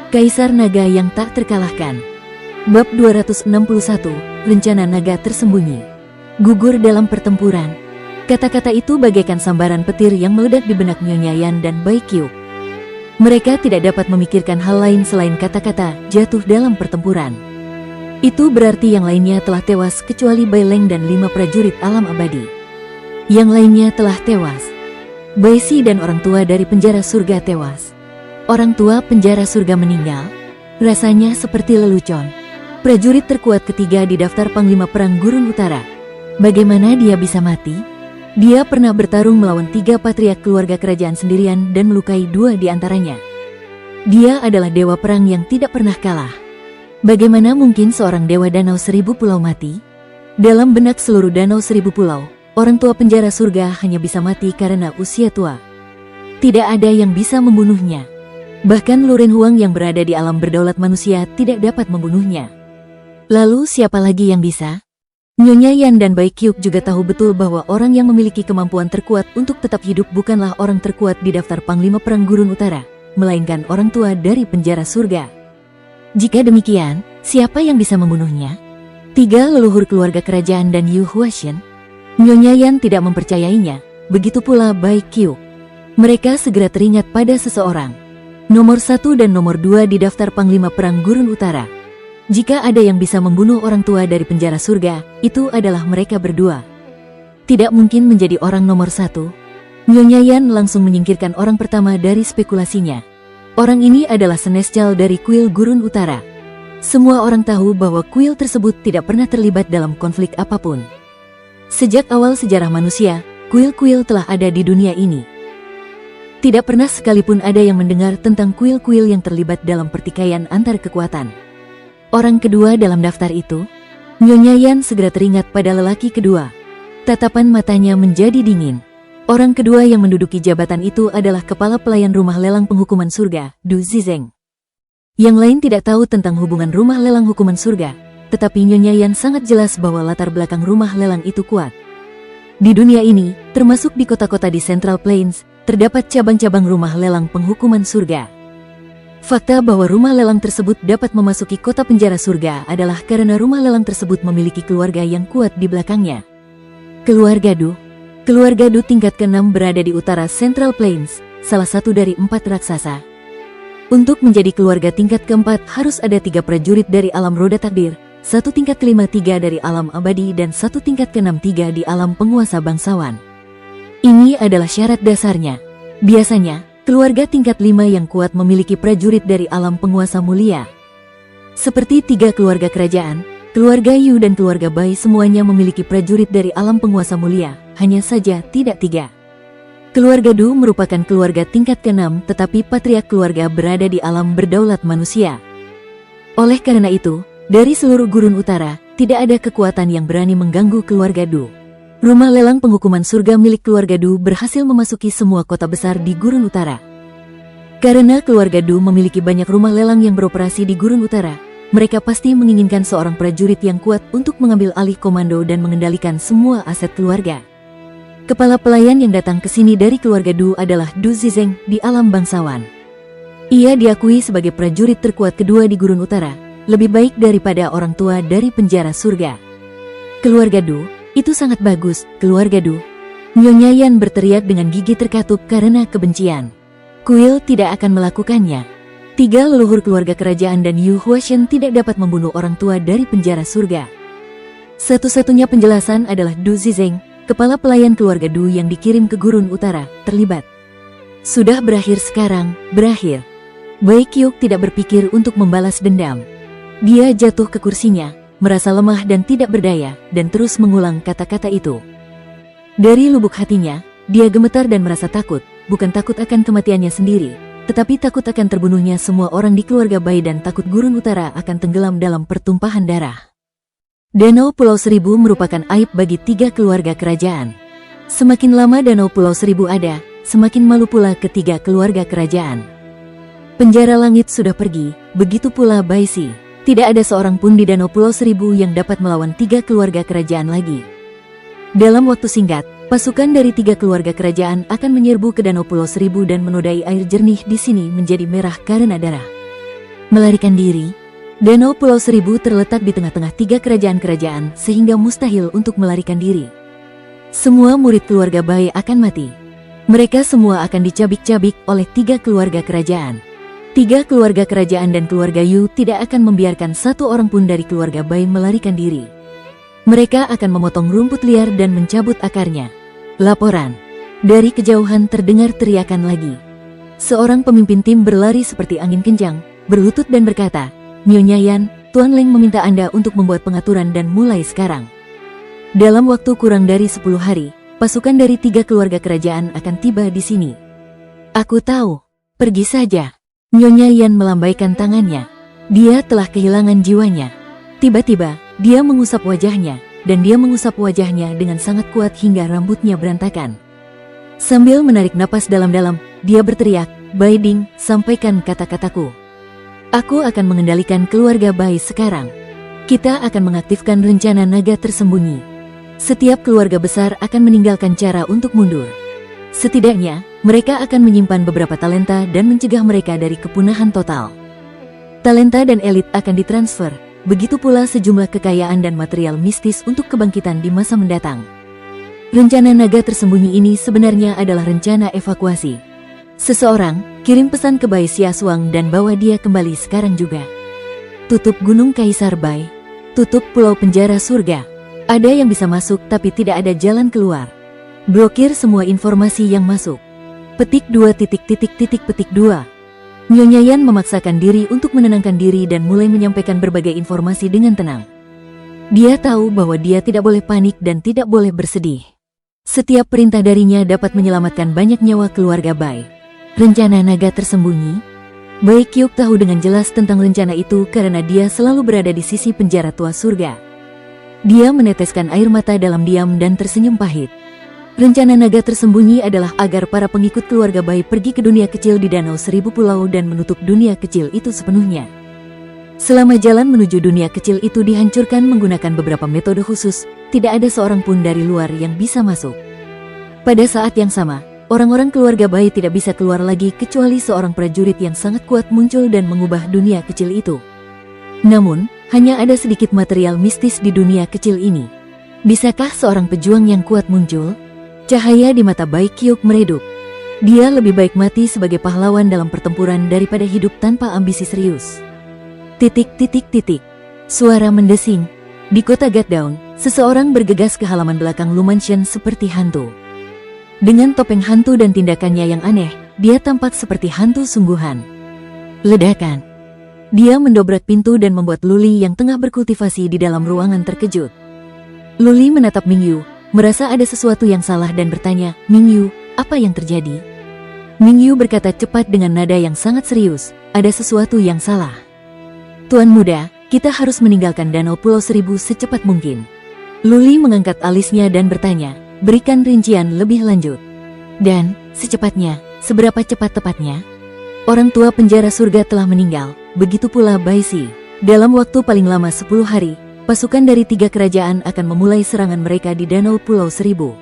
Kaisar Naga yang tak terkalahkan. Bab 261, Rencana Naga Tersembunyi. Gugur dalam pertempuran. Kata-kata itu bagaikan sambaran petir yang meledak di benak Nyonya Yan dan Bai Qiu. Mereka tidak dapat memikirkan hal lain selain kata-kata jatuh dalam pertempuran. Itu berarti yang lainnya telah tewas kecuali Bai Leng dan 5 prajurit alam abadi. Yang lainnya telah tewas. Bai Si dan orang tua dari penjara surga tewas. Orang tua penjara surga meninggal. Rasanya seperti lelucon. Prajurit terkuat ketiga di daftar Panglima Perang Gurun Utara. Bagaimana dia bisa mati? Dia pernah bertarung melawan 3 patriark keluarga kerajaan sendirian dan melukai 2 di antaranya. Dia adalah dewa perang yang tidak pernah kalah. Bagaimana mungkin seorang dewa danau 1000 pulau mati? Dalam benak seluruh danau 1000 pulau, orang tua penjara surga hanya bisa mati karena usia tua. Tidak ada yang bisa membunuhnya. Bahkan Luren Huang yang berada di alam berdaulat manusia tidak dapat membunuhnya. Lalu siapa lagi yang bisa? Nyonya Yan dan Bai Qiu juga tahu betul bahwa orang yang memiliki kemampuan terkuat untuk tetap hidup bukanlah orang terkuat di daftar Panglima Perang Gurun Utara, melainkan orang tua dari penjara surga. Jika demikian, siapa yang bisa membunuhnya? 3 leluhur keluarga kerajaan dan Yu Huaxian? Nyonya Yan tidak mempercayainya, begitu pula Bai Qiu. Mereka segera teringat pada seseorang. Nomor 1 dan nomor 2 di daftar Panglima Perang Gurun Utara. Jika ada yang bisa membunuh orang tua dari penjara surga, itu adalah mereka berdua. Tidak mungkin menjadi orang nomor 1. Nyonya Yan langsung menyingkirkan orang pertama dari spekulasinya. Orang ini adalah Senescal dari kuil Gurun Utara. Semua orang tahu bahwa kuil tersebut tidak pernah terlibat dalam konflik apapun. Sejak awal sejarah manusia, kuil-kuil telah ada di dunia ini. Tidak pernah sekalipun ada yang mendengar tentang kuil-kuil yang terlibat dalam pertikaian antar kekuatan. Orang kedua dalam daftar itu, Nyonya Yan segera teringat pada lelaki kedua. Tatapan matanya menjadi dingin. Orang kedua yang menduduki jabatan itu adalah kepala pelayan rumah lelang penghukuman surga, Du Zizeng. Yang lain tidak tahu tentang hubungan rumah lelang hukuman surga, tetapi Nyonya Yan sangat jelas bahwa latar belakang rumah lelang itu kuat. Di dunia ini, termasuk di kota-kota di Central Plains, terdapat cabang-cabang rumah lelang penghukuman surga. Fakta bahwa rumah lelang tersebut dapat memasuki kota penjara surga adalah karena rumah lelang tersebut memiliki keluarga yang kuat di belakangnya. Keluarga Du. Keluarga Du tingkat ke-6 berada di utara Central Plains, salah satu dari 4 raksasa. Untuk menjadi keluarga tingkat ke-4 harus ada 3 prajurit dari alam roda takdir, 1 tingkat ke-5 3 dari alam abadi dan 1 tingkat ke-6 3 di alam penguasa bangsawan. Ini adalah syarat dasarnya. Biasanya, keluarga tingkat 5 yang kuat memiliki prajurit dari alam penguasa mulia. Seperti 3 keluarga kerajaan, keluarga Yu dan keluarga Bai semuanya memiliki prajurit dari alam penguasa mulia, hanya saja tidak 3. Keluarga Du merupakan keluarga tingkat ke-6 tetapi patriark keluarga berada di alam berdaulat manusia. Oleh karena itu, dari seluruh Gurun Utara, tidak ada kekuatan yang berani mengganggu keluarga Du. Rumah lelang penghukuman surga milik keluarga Du berhasil memasuki semua kota besar di Gurun Utara. Karena keluarga Du memiliki banyak rumah lelang yang beroperasi di Gurun Utara, mereka pasti menginginkan seorang prajurit yang kuat untuk mengambil alih komando dan mengendalikan semua aset keluarga. Kepala pelayan yang datang ke sini dari keluarga Du adalah Du Zizeng di alam bangsawan. Ia diakui sebagai prajurit terkuat kedua di Gurun Utara, lebih baik daripada orang tua dari penjara surga. Keluarga Du, itu sangat bagus, keluarga Du. Nyonya Yan berteriak dengan gigi terkatup karena kebencian. Kuil tidak akan melakukannya. 3 leluhur keluarga kerajaan dan Yu Huaxian tidak dapat membunuh orang tua dari penjara surga. Satu-satunya penjelasan adalah Du Zizeng, kepala pelayan keluarga Du yang dikirim ke Gurun Utara, terlibat. Sudah berakhir sekarang, berakhir. Bai Qiu tidak berpikir untuk membalas dendam. Dia jatuh ke kursinya, merasa lemah dan tidak berdaya, dan terus mengulang kata-kata itu. Dari lubuk hatinya, dia gemetar dan merasa takut, bukan takut akan kematiannya sendiri, tetapi takut akan terbunuhnya semua orang di keluarga Bai dan takut Gurun Utara akan tenggelam dalam pertumpahan darah. Danau Pulau Seribu merupakan aib bagi 3 keluarga kerajaan. Semakin lama Danau Pulau Seribu ada, semakin malu pula ketiga keluarga kerajaan. Penjara langit sudah pergi, begitu pula Bai Si. Tidak ada seorang pun di Danau Pulau Seribu yang dapat melawan 3 keluarga kerajaan lagi. Dalam waktu singkat, pasukan dari 3 keluarga kerajaan akan menyerbu ke Danau Pulau Seribu dan menodai air jernih di sini menjadi merah karena darah. Melarikan diri? Danau Pulau Seribu terletak di tengah-tengah 3 kerajaan-kerajaan sehingga mustahil untuk melarikan diri. Semua murid keluarga Bai akan mati. Mereka semua akan dicabik-cabik oleh 3 keluarga kerajaan. 3 keluarga kerajaan dan keluarga Yu tidak akan membiarkan satu orang pun dari keluarga Bai melarikan diri. Mereka akan memotong rumput liar dan mencabut akarnya. Laporan. Dari kejauhan terdengar teriakan lagi. Seorang pemimpin tim berlari seperti angin kencang, berlutut dan berkata, "Nyonya Yan, Tuan Leng meminta Anda untuk membuat pengaturan dan mulai sekarang." Dalam waktu kurang dari 10 hari, pasukan dari 3 keluarga kerajaan akan tiba di sini. Aku tahu. Pergi saja. Nyonya Yan melambaikan tangannya. Dia telah kehilangan jiwanya. Tiba-tiba, dia mengusap wajahnya, dan dia mengusap wajahnya dengan sangat kuat hingga rambutnya berantakan. Sambil menarik napas dalam-dalam, dia berteriak, "Bai Ding, sampaikan kata-kataku. Aku akan mengendalikan keluarga Bai sekarang. Kita akan mengaktifkan rencana naga tersembunyi. Setiap keluarga besar akan meninggalkan cara untuk mundur. Setidaknya, mereka akan menyimpan beberapa talenta dan mencegah mereka dari kepunahan total. Talenta dan elit akan ditransfer, begitu pula sejumlah kekayaan dan material mistis untuk kebangkitan di masa mendatang." Rencana naga tersembunyi ini sebenarnya adalah rencana evakuasi. Seseorang, kirim pesan ke Bai Siasuang dan bawa dia kembali sekarang juga. Tutup Gunung Kaisar Bai. Tutup pulau penjara surga. Ada yang bisa masuk tapi tidak ada jalan keluar. Blokir semua informasi yang masuk. Petik 2. Nyonya Yan memaksakan diri untuk menenangkan diri dan mulai menyampaikan berbagai informasi dengan tenang. Dia tahu bahwa dia tidak boleh panik dan tidak boleh bersedih. Setiap perintah darinya dapat menyelamatkan banyak nyawa keluarga Bai. Rencana naga tersembunyi? Bai Kyuk tahu dengan jelas tentang rencana itu karena dia selalu berada di sisi penjara tua surga. Dia meneteskan air mata dalam diam dan tersenyum pahit. Rencana naga tersembunyi adalah agar para pengikut keluarga Bai pergi ke dunia kecil di Danau Seribu Pulau dan menutup dunia kecil itu sepenuhnya. Selama jalan menuju dunia kecil itu dihancurkan menggunakan beberapa metode khusus, tidak ada seorang pun dari luar yang bisa masuk. Pada saat yang sama, orang-orang keluarga Bai tidak bisa keluar lagi kecuali seorang prajurit yang sangat kuat muncul dan mengubah dunia kecil itu. Namun, hanya ada sedikit material mistis di dunia kecil ini. Bisakah seorang pejuang yang kuat muncul? Cahaya di mata Bai Kyuk meredup. Dia lebih baik mati sebagai pahlawan dalam pertempuran daripada hidup tanpa ambisi serius. Suara mendesing. Di kota Gatdown, seseorang bergegas ke halaman belakang Lumanshan seperti hantu. Dengan topeng hantu dan tindakannya yang aneh, dia tampak seperti hantu sungguhan. Ledakan. Dia mendobrak pintu dan membuat Luli yang tengah berkultivasi di dalam ruangan terkejut. Luli menatap Mingyu, merasa ada sesuatu yang salah dan bertanya, "Mingyu, apa yang terjadi?" Mingyu berkata cepat dengan nada yang sangat serius, "Ada sesuatu yang salah. Tuan muda, kita harus meninggalkan Danau Pulau Seribu secepat mungkin." Luli mengangkat alisnya dan bertanya, "Berikan rincian lebih lanjut. Dan, secepatnya, seberapa cepat tepatnya?" Orang tua penjara surga telah meninggal, begitu pula Bai Si. Dalam waktu paling lama 10 hari, pasukan dari 3 kerajaan akan memulai serangan mereka di Danau Pulau Seribu.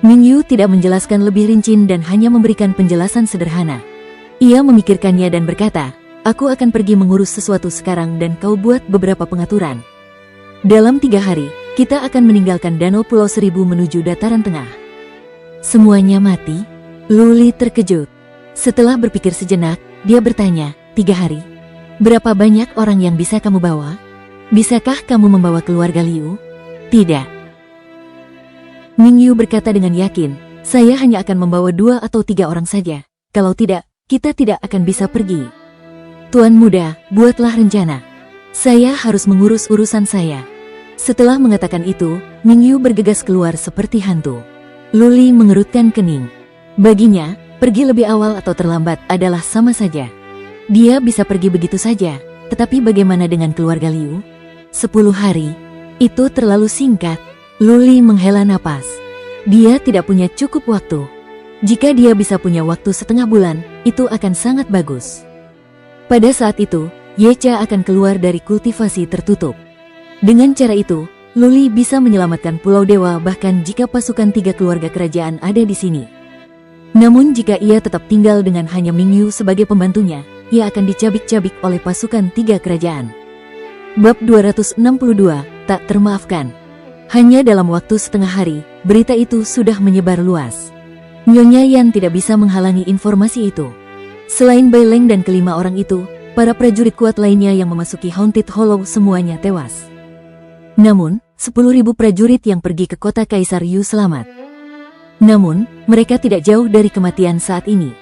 Mingyu tidak menjelaskan lebih rinci dan hanya memberikan penjelasan sederhana. Ia memikirkannya dan berkata, "Aku akan pergi mengurus sesuatu sekarang dan kau buat beberapa pengaturan. Dalam 3 hari, kita akan meninggalkan Danau Pulau Seribu menuju dataran tengah." Semuanya mati? Luli terkejut. Setelah berpikir sejenak, dia bertanya, 3 hari? Berapa banyak orang yang bisa kamu bawa? Bisakah kamu membawa keluarga Liu? Tidak. Mingyu berkata dengan yakin, "Saya hanya akan membawa 2 atau 3 orang saja. Kalau tidak, kita tidak akan bisa pergi." "Tuan muda, buatlah rencana. Saya harus mengurus urusan saya." Setelah mengatakan itu, Mingyu bergegas keluar seperti hantu. Luli mengerutkan kening. Baginya, pergi lebih awal atau terlambat adalah sama saja. Dia bisa pergi begitu saja, tetapi bagaimana dengan keluarga Liu? 10 hari. Itu terlalu singkat. Luli menghela napas. Dia tidak punya cukup waktu. Jika dia bisa punya waktu setengah bulan, itu akan sangat bagus. Pada saat itu, Yecha akan keluar dari kultivasi tertutup. Dengan cara itu, Luli bisa menyelamatkan Pulau Dewa bahkan jika pasukan 3 keluarga kerajaan ada di sini. Namun jika ia tetap tinggal dengan hanya Mingyu sebagai pembantunya, ia akan dicabik-cabik oleh pasukan 3 kerajaan. Bab 262, tak termaafkan. Hanya dalam waktu setengah hari, berita itu sudah menyebar luas. Nyonya Yan tidak bisa menghalangi informasi itu. Selain Bai Leng dan kelima orang itu, para prajurit kuat lainnya yang memasuki Haunted Hollow semuanya tewas. Namun, 10.000 prajurit yang pergi ke kota Kaisar Yu selamat. Namun, mereka tidak jauh dari kematian saat ini.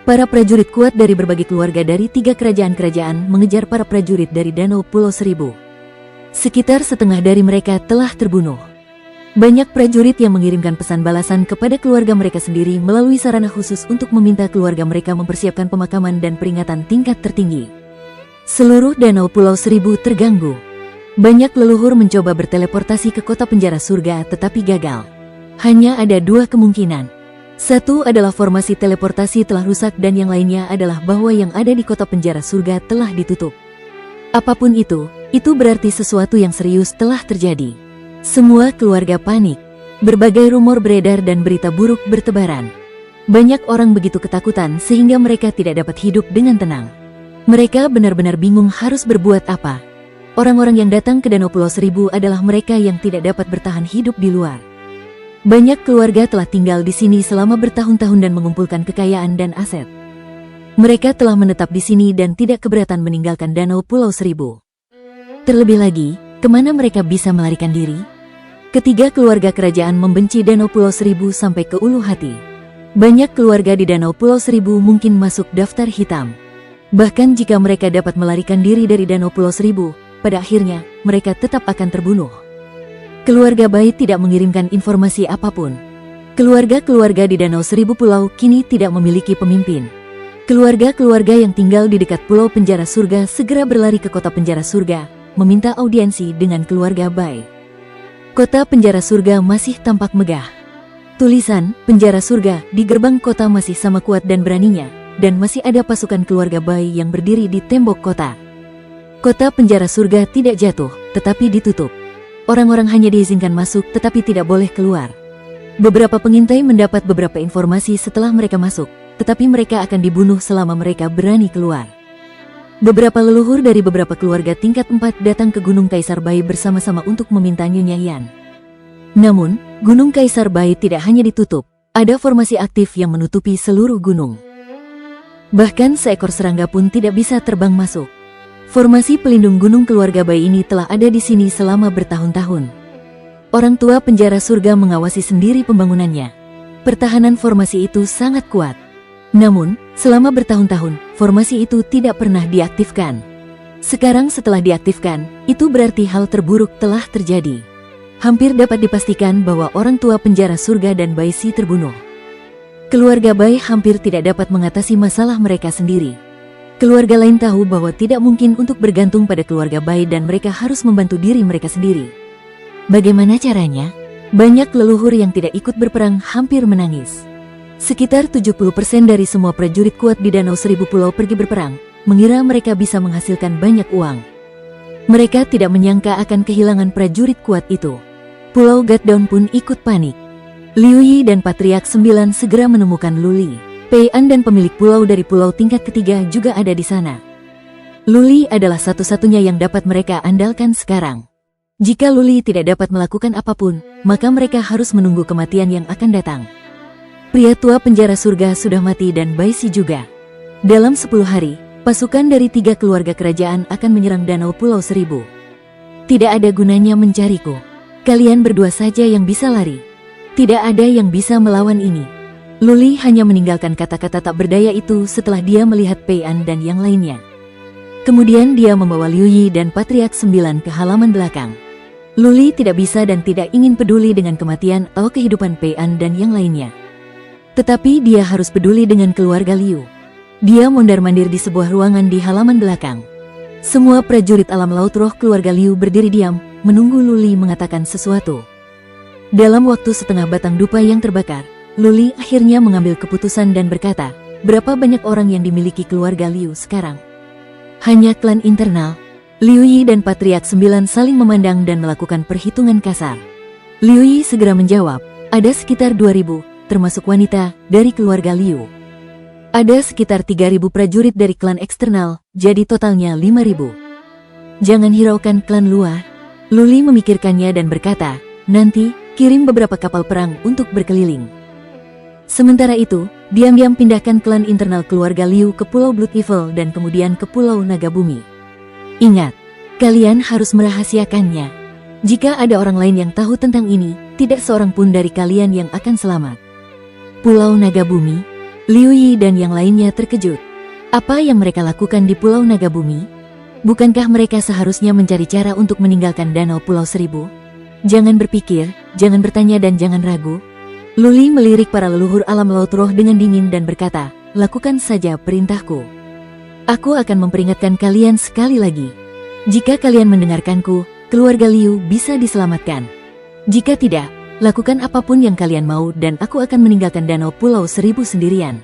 Para prajurit kuat dari berbagai keluarga dari 3 kerajaan-kerajaan mengejar para prajurit dari Danau Pulau Seribu. Sekitar setengah dari mereka telah terbunuh. Banyak prajurit yang mengirimkan pesan balasan kepada keluarga mereka sendiri melalui sarana khusus untuk meminta keluarga mereka mempersiapkan pemakaman dan peringatan tingkat tertinggi. Seluruh Danau Pulau Seribu terganggu. Banyak leluhur mencoba berteleportasi ke kota penjara surga tetapi gagal. Hanya ada 2 kemungkinan. Satu adalah formasi teleportasi telah rusak dan yang lainnya adalah bahwa yang ada di kota penjara surga telah ditutup. Apapun itu berarti sesuatu yang serius telah terjadi. Semua keluarga panik. Berbagai rumor beredar dan berita buruk bertebaran. Banyak orang begitu ketakutan sehingga mereka tidak dapat hidup dengan tenang. Mereka benar-benar bingung harus berbuat apa. Orang-orang yang datang ke Danau Pulau Seribu adalah mereka yang tidak dapat bertahan hidup di luar. Banyak keluarga telah tinggal di sini selama bertahun-tahun dan mengumpulkan kekayaan dan aset. Mereka telah menetap di sini dan tidak keberatan meninggalkan Danau Pulau Seribu. Terlebih lagi, kemana mereka bisa melarikan diri? Ketiga keluarga kerajaan membenci Danau Pulau Seribu sampai ke ulu hati. Banyak keluarga di Danau Pulau Seribu mungkin masuk daftar hitam. Bahkan jika mereka dapat melarikan diri dari Danau Pulau Seribu, pada akhirnya mereka tetap akan terbunuh. Keluarga Bai tidak mengirimkan informasi apapun. Keluarga-keluarga di Danau Seribu Pulau kini tidak memiliki pemimpin. Keluarga-keluarga yang tinggal di dekat Pulau Penjara Surga segera berlari ke kota Penjara Surga, meminta audiensi dengan keluarga Bai. Kota Penjara Surga masih tampak megah. Tulisan, Penjara Surga, di gerbang kota masih sama kuat dan beraninya, dan masih ada pasukan keluarga Bai yang berdiri di tembok kota. Kota Penjara Surga tidak jatuh, tetapi ditutup. Orang-orang hanya diizinkan masuk tetapi tidak boleh keluar. Beberapa pengintai mendapat beberapa informasi setelah mereka masuk, tetapi mereka akan dibunuh selama mereka berani keluar. Beberapa leluhur dari beberapa keluarga tingkat 4 datang ke Gunung Kaisar Bai bersama-sama untuk meminta Nyonya Yan. Namun, Gunung Kaisar Bai tidak hanya ditutup, ada formasi aktif yang menutupi seluruh gunung. Bahkan seekor serangga pun tidak bisa terbang masuk. Formasi pelindung gunung keluarga Bai ini telah ada di sini selama bertahun-tahun. Orang tua penjara surga mengawasi sendiri pembangunannya. Pertahanan formasi itu sangat kuat. Namun, selama bertahun-tahun, formasi itu tidak pernah diaktifkan. Sekarang setelah diaktifkan, itu berarti hal terburuk telah terjadi. Hampir dapat dipastikan bahwa orang tua penjara surga dan Bai Si terbunuh. Keluarga Bai hampir tidak dapat mengatasi masalah mereka sendiri. Keluarga lain tahu bahwa tidak mungkin untuk bergantung pada keluarga Bai dan mereka harus membantu diri mereka sendiri. Bagaimana caranya? Banyak leluhur yang tidak ikut berperang hampir menangis. Sekitar 70% dari semua prajurit kuat di Danau Seribu Pulau pergi berperang, mengira mereka bisa menghasilkan banyak uang. Mereka tidak menyangka akan kehilangan prajurit kuat itu. Pulau Gatdown pun ikut panik. Liu Yi dan Patriark 9 segera menemukan Luli. Pei An dan pemilik pulau dari pulau tingkat ketiga juga ada di sana. Luli adalah satu-satunya yang dapat mereka andalkan sekarang. Jika Luli tidak dapat melakukan apapun, maka mereka harus menunggu kematian yang akan datang. Pria tua penjara surga sudah mati dan Bai Si juga. Dalam 10 hari, pasukan dari 3 keluarga kerajaan akan menyerang Danau Pulau Seribu. Tidak ada gunanya mencariku. Kalian berdua saja yang bisa lari. Tidak ada yang bisa melawan ini. Luli hanya meninggalkan kata-kata tak berdaya itu setelah dia melihat Pei An dan yang lainnya. Kemudian dia membawa Liu Yi dan Patriark 9 ke halaman belakang. Luli tidak bisa dan tidak ingin peduli dengan kematian atau kehidupan Pei An dan yang lainnya. Tetapi dia harus peduli dengan keluarga Liu. Dia mondar-mandir di sebuah ruangan di halaman belakang. Semua prajurit alam laut roh keluarga Liu berdiri diam, menunggu Luli mengatakan sesuatu. Dalam waktu setengah batang dupa yang terbakar, Luli akhirnya mengambil keputusan dan berkata, berapa banyak orang yang dimiliki keluarga Liu sekarang? Hanya klan internal. Liu Yi dan Patriark 9 saling memandang dan melakukan perhitungan kasar. Liu Yi segera menjawab, ada sekitar 2000, termasuk wanita, dari keluarga Liu. Ada sekitar 3.000 prajurit dari klan eksternal, jadi totalnya 5.000. Jangan hiraukan klan luar. Luli memikirkannya dan berkata, nanti, kirim beberapa kapal perang untuk berkeliling. Sementara itu, diam-diam pindahkan klan internal keluarga Liu ke Pulau Blood Evil dan kemudian ke Pulau Naga Bumi. Ingat, kalian harus merahasiakannya. Jika ada orang lain yang tahu tentang ini, tidak seorang pun dari kalian yang akan selamat. Pulau Naga Bumi. Liu Yi dan yang lainnya terkejut. Apa yang mereka lakukan di Pulau Naga Bumi? Bukankah mereka seharusnya mencari cara untuk meninggalkan Danau Pulau Seribu? Jangan berpikir, jangan bertanya dan jangan ragu. Luli melirik para leluhur alam laut roh dengan dingin dan berkata, lakukan saja perintahku. Aku akan memperingatkan kalian sekali lagi. Jika kalian mendengarkanku, keluarga Liu bisa diselamatkan. Jika tidak, lakukan apapun yang kalian mau dan aku akan meninggalkan Danau Pulau Seribu sendirian.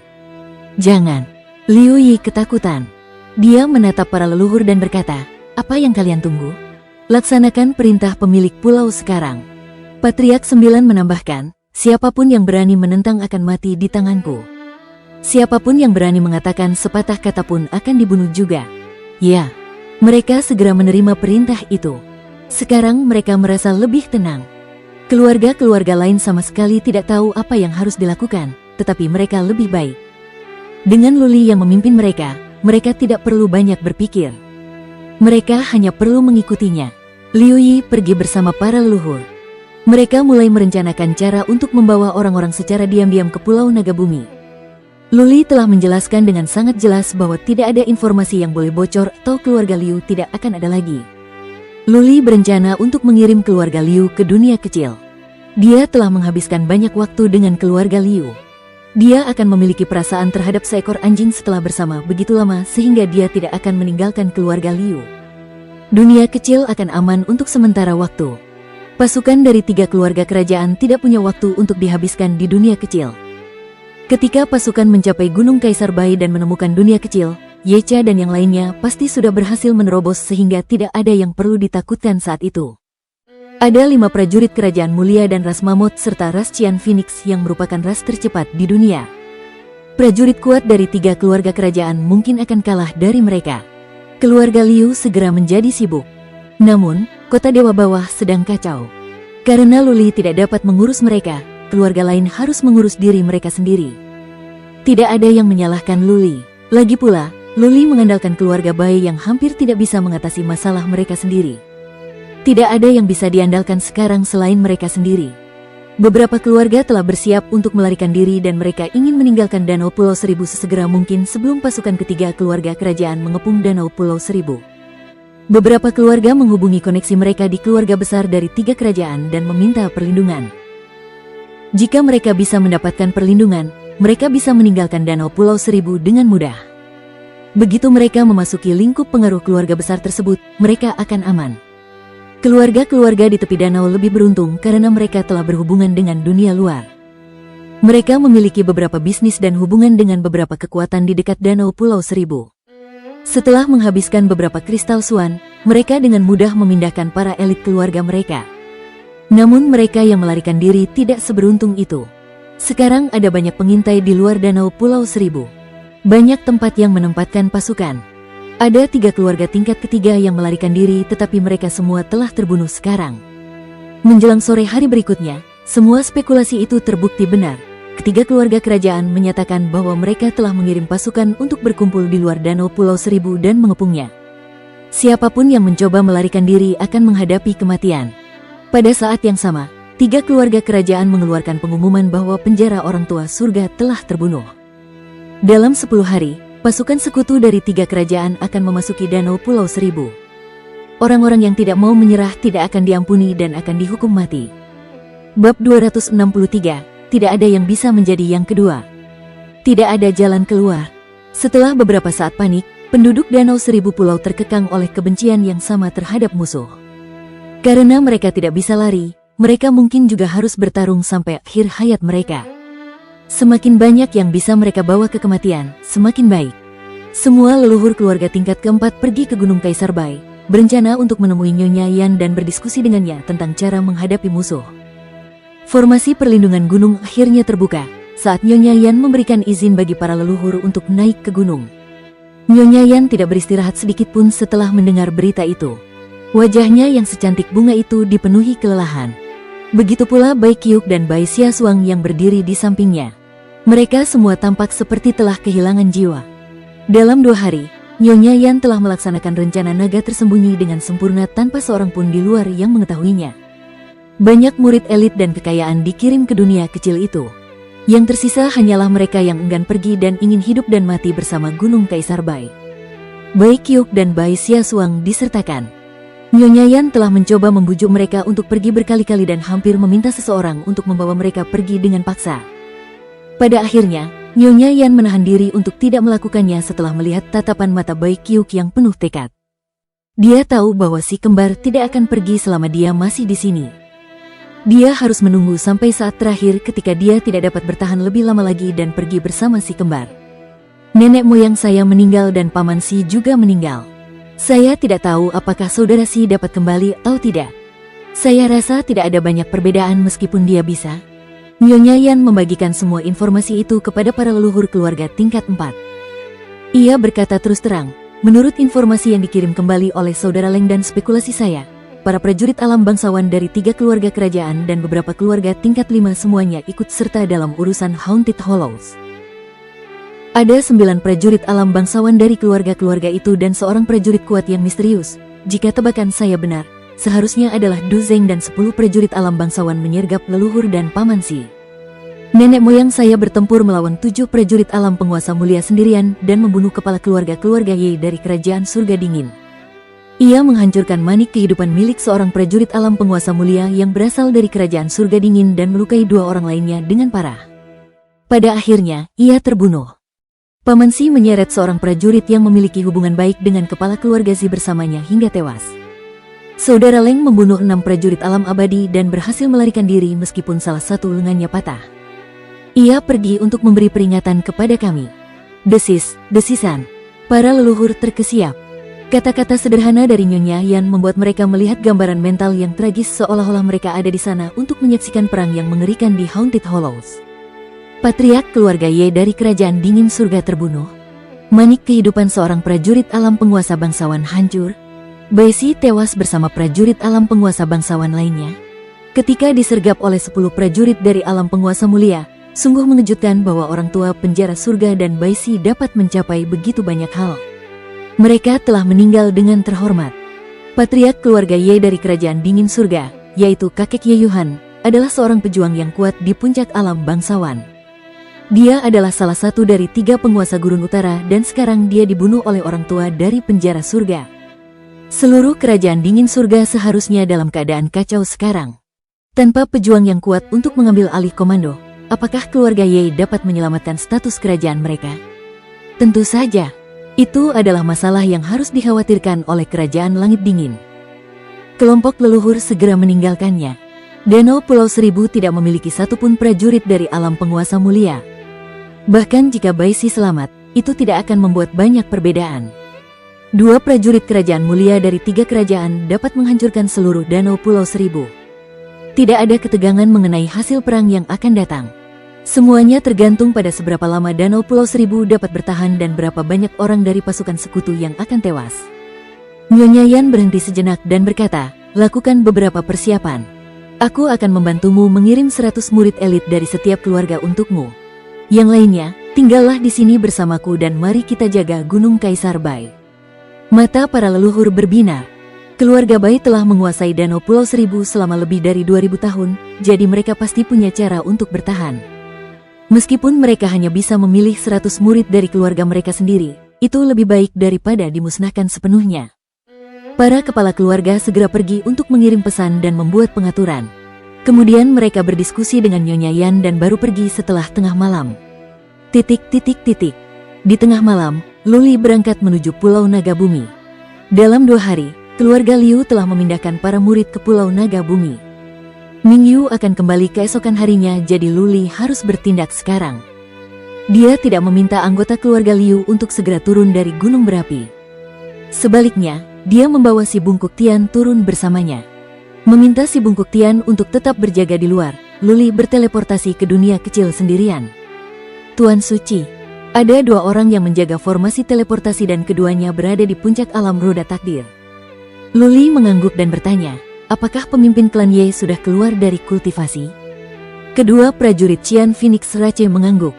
Jangan. Liu Yi ketakutan. Dia menatap para leluhur dan berkata, apa yang kalian tunggu? Laksanakan perintah pemilik pulau sekarang. Patriark 9 menambahkan, siapapun yang berani menentang akan mati di tanganku. Siapapun yang berani mengatakan sepatah kata pun akan dibunuh juga. Ya, mereka segera menerima perintah itu. Sekarang mereka merasa lebih tenang. Keluarga-keluarga lain sama sekali tidak tahu apa yang harus dilakukan, tetapi mereka lebih baik. Dengan Luli yang memimpin mereka tidak perlu banyak berpikir. Mereka hanya perlu mengikutinya. Liu Yi pergi bersama para leluhur. Mereka mulai merencanakan cara untuk membawa orang-orang secara diam-diam ke Pulau Naga Bumi. Luli telah menjelaskan dengan sangat jelas bahwa tidak ada informasi yang boleh bocor atau keluarga Liu tidak akan ada lagi. Luli berencana untuk mengirim keluarga Liu ke dunia kecil. Dia telah menghabiskan banyak waktu dengan keluarga Liu. Dia akan memiliki perasaan terhadap seekor anjing setelah bersama begitu lama sehingga dia tidak akan meninggalkan keluarga Liu. Dunia kecil akan aman untuk sementara waktu. Pasukan dari 3 keluarga kerajaan tidak punya waktu untuk dihabiskan di dunia kecil. Ketika pasukan mencapai Gunung Kaisar Bai dan menemukan dunia kecil, Yecha dan yang lainnya pasti sudah berhasil menerobos sehingga tidak ada yang perlu ditakutkan saat itu. Ada 5 prajurit kerajaan mulia dan ras mamut serta ras Cian Phoenix yang merupakan ras tercepat di dunia. Prajurit kuat dari 3 keluarga kerajaan mungkin akan kalah dari mereka. Keluarga Liu segera menjadi sibuk. Namun, kota Dewa Bawah sedang kacau. Karena Luli tidak dapat mengurus mereka, keluarga lain harus mengurus diri mereka sendiri. Tidak ada yang menyalahkan Luli. Lagi pula, Luli mengandalkan keluarga Bai yang hampir tidak bisa mengatasi masalah mereka sendiri. Tidak ada yang bisa diandalkan sekarang selain mereka sendiri. Beberapa keluarga telah bersiap untuk melarikan diri dan mereka ingin meninggalkan Danau Pulau Seribu sesegera mungkin sebelum pasukan ketiga keluarga kerajaan mengepung Danau Pulau Seribu. Beberapa keluarga menghubungi koneksi mereka di keluarga besar dari 3 kerajaan dan meminta perlindungan. Jika mereka bisa mendapatkan perlindungan, mereka bisa meninggalkan Danau Pulau Seribu dengan mudah. Begitu mereka memasuki lingkup pengaruh keluarga besar tersebut, mereka akan aman. Keluarga-keluarga di tepi danau lebih beruntung karena mereka telah berhubungan dengan dunia luar. Mereka memiliki beberapa bisnis dan hubungan dengan beberapa kekuatan di dekat Danau Pulau Seribu. Setelah menghabiskan beberapa kristal Swan, mereka dengan mudah memindahkan para elit keluarga mereka. Namun mereka yang melarikan diri tidak seberuntung itu. Sekarang ada banyak pengintai di luar Danau Pulau Seribu. Banyak tempat yang menempatkan pasukan. Ada 3 keluarga tingkat ketiga yang melarikan diri tetapi mereka semua telah terbunuh sekarang. Menjelang sore hari berikutnya, semua spekulasi itu terbukti benar. Ketiga keluarga kerajaan menyatakan bahwa mereka telah mengirim pasukan untuk berkumpul di luar Danau Pulau Seribu dan mengepungnya. Siapapun yang mencoba melarikan diri akan menghadapi kematian. Pada saat yang sama, 3 keluarga kerajaan mengeluarkan pengumuman bahwa penjara orang tua surga telah terbunuh. Dalam 10 hari, pasukan sekutu dari 3 kerajaan akan memasuki Danau Pulau Seribu. Orang-orang yang tidak mau menyerah tidak akan diampuni dan akan dihukum mati. Bab 263, tidak ada yang bisa menjadi yang kedua. Tidak ada jalan keluar. Setelah beberapa saat panik, penduduk Danau Seribu Pulau terkekang oleh kebencian yang sama terhadap musuh. Karena mereka tidak bisa lari, mereka mungkin juga harus bertarung sampai akhir hayat mereka. Semakin banyak yang bisa mereka bawa ke kematian, semakin baik. Semua leluhur keluarga tingkat keempat pergi ke Gunung Kaisar Bai, berencana untuk menemui Nyonya Yan dan berdiskusi dengannya tentang cara menghadapi musuh. Formasi perlindungan gunung akhirnya terbuka. saat Nyonya Yan memberikan izin bagi para leluhur untuk naik ke gunung. Nyonya Yan tidak beristirahat sedikit pun setelah mendengar berita itu. Wajahnya yang secantik bunga itu dipenuhi kelelahan. Begitu pula Bai Qiu dan Bai Xiaosuang yang berdiri di sampingnya. Mereka semua tampak seperti telah kehilangan jiwa. Dalam 2 hari, Nyonya Yan telah melaksanakan rencana naga tersembunyi dengan sempurna tanpa seorang pun di luar yang mengetahuinya. Banyak murid elit dan kekayaan dikirim ke dunia kecil itu. Yang tersisa hanyalah mereka yang enggan pergi dan ingin hidup dan mati bersama Gunung Kaisar Bai. Bai Qiu dan Bai Xiaosuang disertakan. Nyonya Yan telah mencoba membujuk mereka untuk pergi berkali-kali dan hampir meminta seseorang untuk membawa mereka pergi dengan paksa. Pada akhirnya, Nyonya Yan menahan diri untuk tidak melakukannya setelah melihat tatapan mata Bai Qiu yang penuh tekad. Dia tahu bahwa si kembar tidak akan pergi selama dia masih di sini. Dia harus menunggu sampai saat terakhir ketika dia tidak dapat bertahan lebih lama lagi dan pergi bersama si kembar. Nenek moyang saya meninggal dan paman si juga meninggal. Saya tidak tahu apakah saudara si dapat kembali atau tidak. Saya rasa tidak ada banyak perbedaan meskipun dia bisa. Nyonya Yan membagikan semua informasi itu kepada para leluhur keluarga tingkat 4. Ia berkata terus terang, menurut informasi yang dikirim kembali oleh saudara Leng dan spekulasi saya, para prajurit alam bangsawan dari 3 keluarga kerajaan dan beberapa keluarga tingkat 5 semuanya ikut serta dalam urusan Haunted Hollows. Ada 9 prajurit alam bangsawan dari keluarga-keluarga itu dan seorang prajurit kuat yang misterius. Jika tebakan saya benar, seharusnya adalah Du Zeng dan 10 prajurit alam bangsawan menyergap leluhur dan paman si. Nenek moyang saya bertempur melawan 7 prajurit alam penguasa mulia sendirian dan membunuh kepala keluarga-keluarga Ye dari kerajaan surga dingin. Ia menghancurkan manik kehidupan milik seorang prajurit alam penguasa mulia yang berasal dari kerajaan surga dingin dan melukai 2 orang lainnya dengan parah. Pada akhirnya, ia terbunuh. Paman si menyeret seorang prajurit yang memiliki hubungan baik dengan kepala keluarga Zi bersamanya hingga tewas. Saudara Leng membunuh 6 prajurit alam abadi dan berhasil melarikan diri meskipun salah satu lengannya patah. Ia pergi untuk memberi peringatan kepada kami. Desisan. Para leluhur terkesiap. Kata-kata sederhana dari Nyonya Yan membuat mereka melihat gambaran mental yang tragis seolah-olah mereka ada di sana untuk menyaksikan perang yang mengerikan di Haunted Hollows. Patriark keluarga Ye dari kerajaan dingin surga terbunuh. Manik kehidupan seorang prajurit alam penguasa bangsawan hancur. Bai Si tewas bersama prajurit alam penguasa bangsawan lainnya. Ketika disergap oleh 10 prajurit dari alam penguasa mulia, sungguh mengejutkan bahwa orang tua penjara surga dan Bai Si dapat mencapai begitu banyak hal. Mereka telah meninggal dengan terhormat. Patriark keluarga Ye dari kerajaan dingin surga, yaitu kakek Ye Yuhan, adalah seorang pejuang yang kuat di puncak alam bangsawan. Dia adalah salah satu dari 3 penguasa gurun utara dan sekarang dia dibunuh oleh orang tua dari penjara surga. Seluruh kerajaan dingin surga seharusnya dalam keadaan kacau sekarang. Tanpa pejuang yang kuat untuk mengambil alih komando, apakah keluarga Ye dapat menyelamatkan status kerajaan mereka? Tentu saja, itu adalah masalah yang harus dikhawatirkan oleh kerajaan langit dingin. Kelompok leluhur segera meninggalkannya. Danau Pulau Seribu tidak memiliki satupun prajurit dari alam penguasa mulia. Bahkan jika Bai Si selamat, itu tidak akan membuat banyak perbedaan. 2 prajurit kerajaan mulia dari 3 kerajaan dapat menghancurkan seluruh Danau Pulau Seribu. Tidak ada ketegangan mengenai hasil perang yang akan datang. Semuanya tergantung pada seberapa lama Danau Pulau Seribu dapat bertahan dan berapa banyak orang dari pasukan sekutu yang akan tewas. Nyonya Yan berhenti sejenak dan berkata, lakukan beberapa persiapan. Aku akan membantumu mengirim 100 murid elit dari setiap keluarga untukmu. Yang lainnya, tinggallah di sini bersamaku dan mari kita jaga Gunung Kaisar Bai. Mata para leluhur berbinar. Keluarga Bai telah menguasai Danau Pulau Seribu selama lebih dari 2000 tahun, jadi mereka pasti punya cara untuk bertahan. Meskipun mereka hanya bisa memilih 100 murid dari keluarga mereka sendiri, itu lebih baik daripada dimusnahkan sepenuhnya. Para kepala keluarga segera pergi untuk mengirim pesan dan membuat pengaturan. Kemudian mereka berdiskusi dengan Nyonya Yan dan baru pergi setelah tengah malam. Di tengah malam, Luli berangkat menuju Pulau Naga Bumi. Dalam 2 hari, keluarga Liu telah memindahkan para murid ke Pulau Naga Bumi. Ming Yu akan kembali keesokan harinya, jadi Luli harus bertindak sekarang. Dia tidak meminta anggota keluarga Liu untuk segera turun dari gunung berapi. Sebaliknya, dia membawa si Bungkuk Tian turun bersamanya. Meminta si Bungkuk Tian untuk tetap berjaga di luar, Luli berteleportasi ke dunia kecil sendirian. Tuan Suci, ada dua orang yang menjaga formasi teleportasi dan keduanya berada di puncak alam roda takdir. Luli mengangguk dan bertanya, apakah pemimpin klan Ye sudah keluar dari kultivasi? Kedua prajurit Qian Phoenix Rache mengangguk.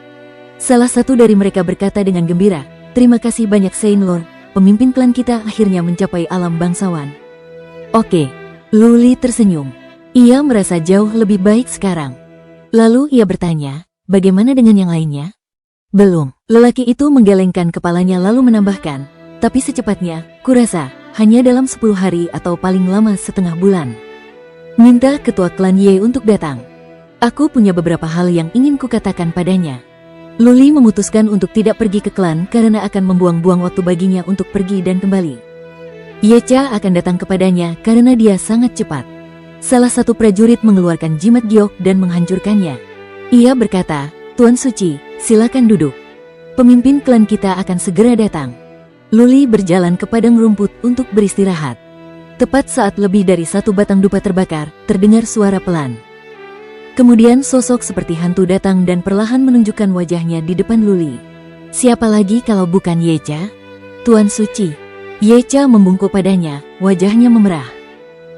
Salah satu dari mereka berkata dengan gembira, terima kasih banyak Saint Lord, pemimpin klan kita akhirnya mencapai alam bangsawan. Oke, Luli tersenyum. Ia merasa jauh lebih baik sekarang. Lalu ia bertanya, bagaimana dengan yang lainnya? Belum, lelaki itu menggelengkan kepalanya lalu menambahkan, tapi secepatnya, kurasa, hanya dalam 10 hari atau paling lama setengah bulan. Minta ketua klan Ye untuk datang. Aku punya beberapa hal yang ingin kukatakan padanya. Luli memutuskan untuk tidak pergi ke klan karena akan membuang-buang waktu baginya untuk pergi dan kembali. Yecha akan datang kepadanya karena dia sangat cepat. Salah satu prajurit mengeluarkan jimat giok dan menghancurkannya. Ia berkata, Tuan Suci, silakan duduk. Pemimpin klan kita akan segera datang. Luli berjalan ke padang rumput untuk beristirahat. Tepat saat lebih dari satu batang dupa terbakar, terdengar suara pelan. Kemudian sosok seperti hantu datang dan perlahan menunjukkan wajahnya di depan Luli. Siapa lagi kalau bukan Yecha? Tuan Suci. Yecha membungkuk padanya, wajahnya memerah.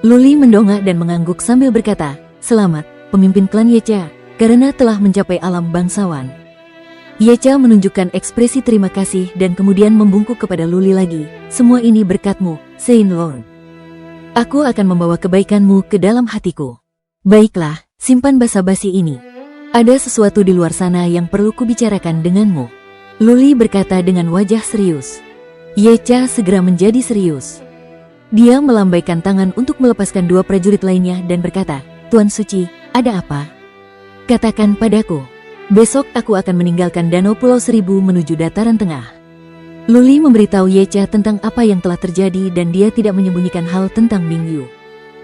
Luli mendongak dan mengangguk sambil berkata, selamat, pemimpin klan Yecha, karena telah mencapai alam bangsawan. Yecha menunjukkan ekspresi terima kasih dan kemudian membungkuk kepada Luli lagi. Semua ini berkatmu, Saint Lord. Aku akan membawa kebaikanmu ke dalam hatiku. Baiklah, simpan basa-basi ini. Ada sesuatu di luar sana yang perlu kubicarakan denganmu. Luli berkata dengan wajah serius. Yecha segera menjadi serius. Dia melambaikan tangan untuk melepaskan dua prajurit lainnya dan berkata, Tuan Suci, ada apa? Katakan padaku. Besok aku akan meninggalkan Danau Pulau Seribu menuju dataran tengah. Luli memberitahu Yecha tentang apa yang telah terjadi dan dia tidak menyembunyikan hal tentang Mingyu.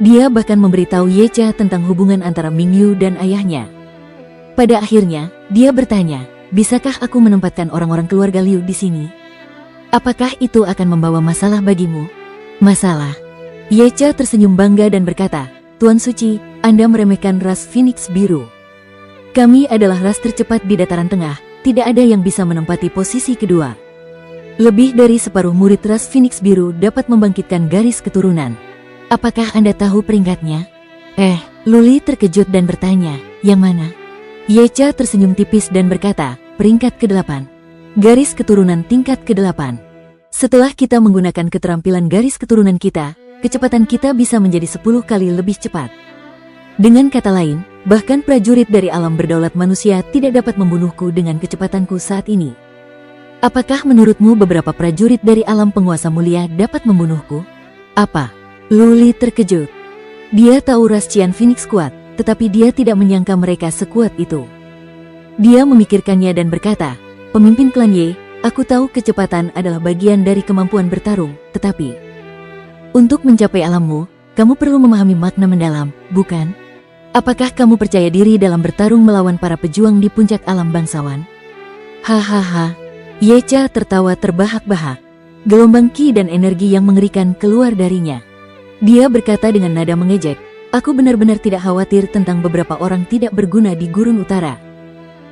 Dia bahkan memberitahu Yecha tentang hubungan antara Mingyu dan ayahnya. Pada akhirnya, dia bertanya, bisakah aku menempatkan orang-orang keluarga Liu di sini? Apakah itu akan membawa masalah bagimu? Masalah? Yecha tersenyum bangga dan berkata, Tuan Suci, Anda meremehkan ras Phoenix Biru. Kami adalah ras tercepat di dataran tengah, tidak ada yang bisa menempati posisi kedua. Lebih dari separuh murid ras Phoenix Biru dapat membangkitkan garis keturunan. Apakah Anda tahu peringkatnya? Luli terkejut dan bertanya, yang mana? Yecha tersenyum tipis dan berkata, peringkat ke-8. Garis keturunan tingkat ke-8. Setelah kita menggunakan keterampilan garis keturunan kita, kecepatan kita bisa menjadi 10 kali lebih cepat. Dengan kata lain, bahkan prajurit dari alam berdaulat manusia tidak dapat membunuhku dengan kecepatanku saat ini. Apakah menurutmu beberapa prajurit dari alam penguasa mulia dapat membunuhku? Apa? Luli terkejut. Dia tahu ras Qian Phoenix kuat, tetapi dia tidak menyangka mereka sekuat itu. Dia memikirkannya dan berkata, pemimpin klan Ye, aku tahu kecepatan adalah bagian dari kemampuan bertarung, tetapi untuk mencapai alammu, kamu perlu memahami makna mendalam, bukan? Apakah kamu percaya diri dalam bertarung melawan para pejuang di puncak alam bangsawan? Hahaha. Yecha tertawa terbahak-bahak. Gelombang ki dan energi yang mengerikan keluar darinya. Dia berkata dengan nada mengejek, aku benar-benar tidak khawatir tentang beberapa orang tidak berguna di gurun utara.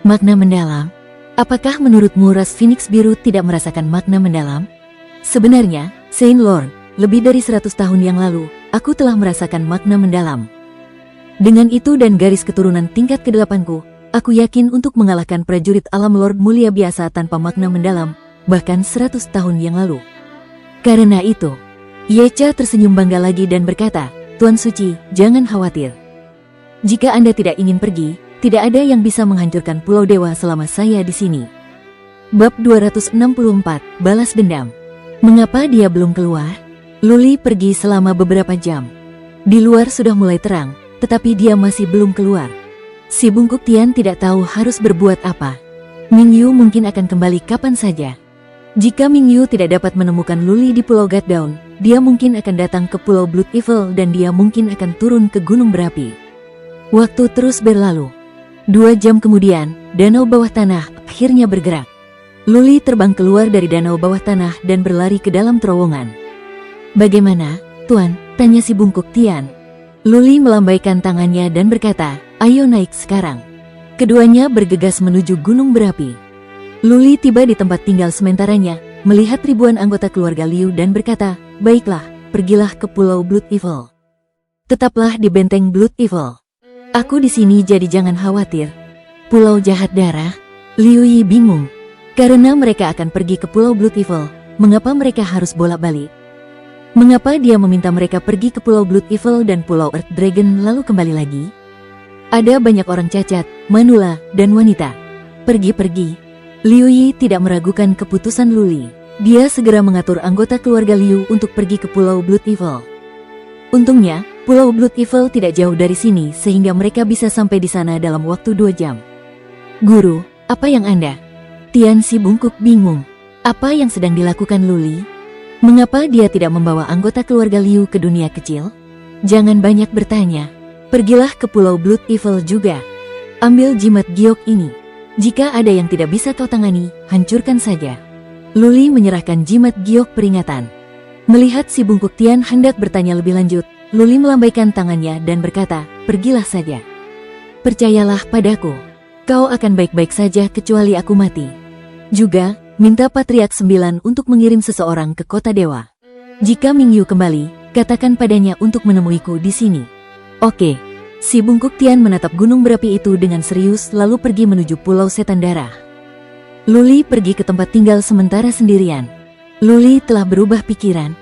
Makna mendalam? Apakah menurutmu ras Phoenix Biru tidak merasakan makna mendalam? Sebenarnya, Saint Lord, lebih dari 100 tahun yang lalu, aku telah merasakan makna mendalam. Dengan itu dan garis keturunan tingkat ke-8ku, aku yakin untuk mengalahkan prajurit alam Lord mulia biasa tanpa makna mendalam, bahkan 100 tahun yang lalu. Karena itu, Yecha tersenyum bangga lagi dan berkata, Tuan Suci, jangan khawatir. Jika Anda tidak ingin pergi, tidak ada yang bisa menghancurkan Pulau Dewa selama saya di sini. Bab 264, Balas Dendam. Mengapa dia belum keluar? Luli pergi selama beberapa jam. Di luar sudah mulai terang, tetapi dia masih belum keluar. Si Bungkuk Tian tidak tahu harus berbuat apa. Mingyu mungkin akan kembali kapan saja. Jika Mingyu tidak dapat menemukan Luli di Pulau Goddown, dia mungkin akan datang ke Pulau Blood Evil dan dia mungkin akan turun ke gunung berapi. Waktu terus berlalu. 2 jam kemudian, danau bawah tanah akhirnya bergerak. Luli terbang keluar dari danau bawah tanah dan berlari ke dalam terowongan. Bagaimana, Tuan? Tanya si Bungkuk Tian. Luli melambaikan tangannya dan berkata, ayo naik sekarang. Keduanya bergegas menuju gunung berapi. Luli tiba di tempat tinggal sementaranya, melihat ribuan anggota keluarga Liu dan berkata, "Baiklah, pergilah ke Pulau Blood Evil. Tetaplah di benteng Blood Evil. Aku di sini jadi jangan khawatir." Pulau Jahat Darah? Liu Yi bingung. Karena mereka akan pergi ke Pulau Blood Evil, mengapa mereka harus bolak-balik? Mengapa dia meminta mereka pergi ke Pulau Blood Evil dan Pulau Earth Dragon lalu kembali lagi? Ada banyak orang cacat, manula, dan wanita. Pergi-pergi. Liu Yi tidak meragukan keputusan Luli. Dia segera mengatur anggota keluarga Liu untuk pergi ke Pulau Blood Evil. Untungnya, Pulau Blood Evil tidak jauh dari sini sehingga mereka bisa sampai di sana dalam waktu 2 jam. "Guru, apa yang Anda?" Tian si bungkuk bingung. Apa yang sedang dilakukan Luli? Mengapa dia tidak membawa anggota keluarga Liu ke dunia kecil? Jangan banyak bertanya. Pergilah ke Pulau Blood Evil juga. Ambil jimat giok ini. Jika ada yang tidak bisa kau tangani, hancurkan saja. Luli menyerahkan jimat giok peringatan. Melihat si bungkuk Tian hendak bertanya lebih lanjut, Luli melambaikan tangannya dan berkata, "Pergilah saja. Percayalah padaku. Kau akan baik-baik saja kecuali aku mati. Juga, minta Patriark 9 untuk mengirim seseorang ke kota dewa. Jika Mingyu kembali, katakan padanya untuk menemuiku di sini." "Oke." Si bungkuk Tian menatap gunung berapi itu dengan serius lalu pergi menuju Pulau Setan Darah. Luli pergi ke tempat tinggal sementara sendirian. Luli telah berubah pikiran.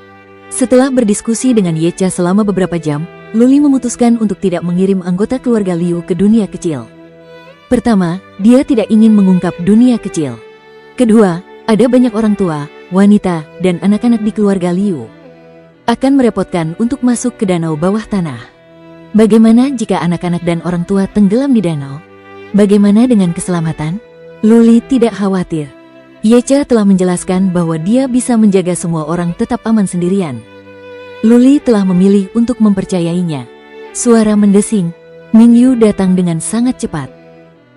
Setelah berdiskusi dengan Yecha selama beberapa jam, Luli memutuskan untuk tidak mengirim anggota keluarga Liu ke dunia kecil. Pertama, dia tidak ingin mengungkap dunia kecil. Kedua, ada banyak orang tua, wanita, dan anak-anak di keluarga Liu. Akan merepotkan untuk masuk ke danau bawah tanah. Bagaimana jika anak-anak dan orang tua tenggelam di danau? Bagaimana dengan keselamatan? Luli tidak khawatir. Yecha telah menjelaskan bahwa dia bisa menjaga semua orang tetap aman sendirian. Luli telah memilih untuk mempercayainya. Suara mendesing. Mingyu datang dengan sangat cepat.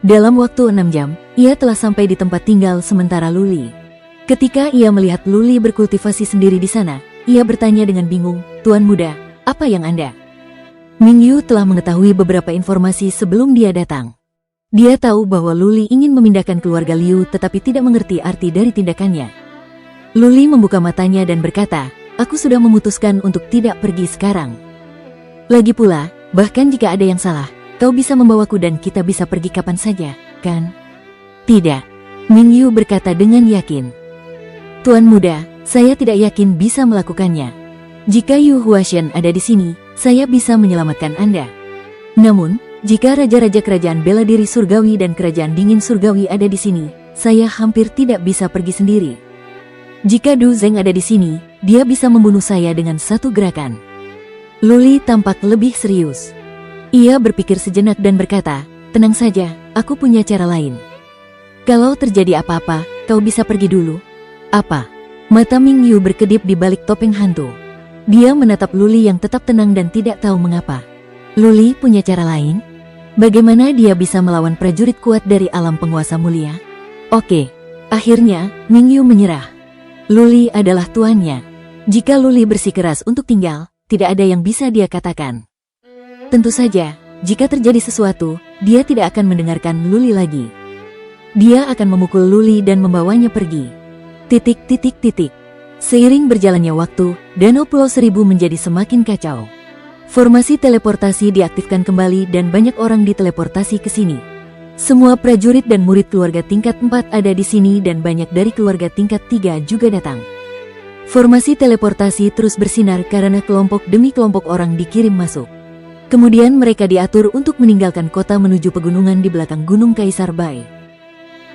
Dalam waktu 6 jam, ia telah sampai di tempat tinggal sementara Luli. Ketika ia melihat Luli berkultivasi sendiri di sana, ia bertanya dengan bingung, "Tuan muda, apa yang Anda?" Mingyu telah mengetahui beberapa informasi sebelum dia datang. Dia tahu bahwa Luli ingin memindahkan keluarga Liu tetapi tidak mengerti arti dari tindakannya. Luli membuka matanya dan berkata, "Aku sudah memutuskan untuk tidak pergi sekarang. Lagi pula, bahkan jika ada yang salah, kau bisa membawaku dan kita bisa pergi kapan saja, kan?" "Tidak," Mingyu berkata dengan yakin. "Tuan muda, saya tidak yakin bisa melakukannya. Jika Yu Huashen ada di sini, saya bisa menyelamatkan Anda. Namun, jika raja-raja kerajaan bela diri surgawi dan kerajaan dingin surgawi ada di sini, saya hampir tidak bisa pergi sendiri. Jika Du Zeng ada di sini, dia bisa membunuh saya dengan satu gerakan." Luli tampak lebih serius. Ia berpikir sejenak dan berkata, "Tenang saja, aku punya cara lain. Kalau terjadi apa-apa, kau bisa pergi dulu." "Apa?" Mata Mingyu berkedip di balik topeng hantu. Dia menatap Luli yang tetap tenang dan tidak tahu mengapa. Luli punya cara lain? Bagaimana dia bisa melawan prajurit kuat dari alam penguasa mulia? Oke. Akhirnya, Mingyu menyerah. Luli adalah tuannya. Jika Luli bersikeras untuk tinggal, tidak ada yang bisa dia katakan. Tentu saja, jika terjadi sesuatu, dia tidak akan mendengarkan Luli lagi. Dia akan memukul Luli dan membawanya pergi. Seiring berjalannya waktu, Danau Pulau Seribu menjadi semakin kacau. Formasi teleportasi diaktifkan kembali dan banyak orang diteleportasi ke sini. Semua prajurit dan murid keluarga tingkat 4 ada di sini dan banyak dari keluarga tingkat 3 juga datang. Formasi teleportasi terus bersinar karena kelompok demi kelompok orang dikirim masuk. Kemudian mereka diatur untuk meninggalkan kota menuju pegunungan di belakang Gunung Kaisar Bai.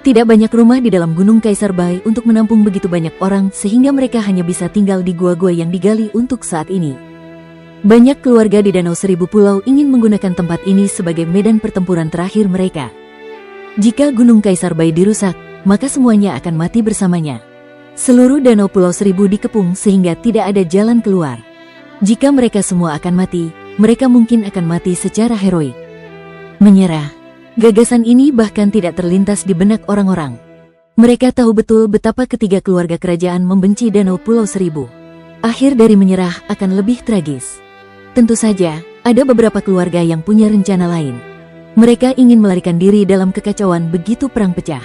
Tidak banyak rumah di dalam Gunung Kaisar Bai untuk menampung begitu banyak orang sehingga mereka hanya bisa tinggal di gua-gua yang digali untuk saat ini. Banyak keluarga di Danau Seribu Pulau ingin menggunakan tempat ini sebagai medan pertempuran terakhir mereka. Jika Gunung Kaisar Bai dirusak, maka semuanya akan mati bersamanya. Seluruh Danau Pulau Seribu dikepung sehingga tidak ada jalan keluar. Jika mereka semua akan mati, mereka mungkin akan mati secara heroik. Menyerah. Gagasan ini bahkan tidak terlintas di benak orang-orang. Mereka tahu betul betapa ketiga keluarga kerajaan membenci Danau Pulau Seribu. Akhir dari menyerah akan lebih tragis. Tentu saja, ada beberapa keluarga yang punya rencana lain. Mereka ingin melarikan diri dalam kekacauan begitu perang pecah.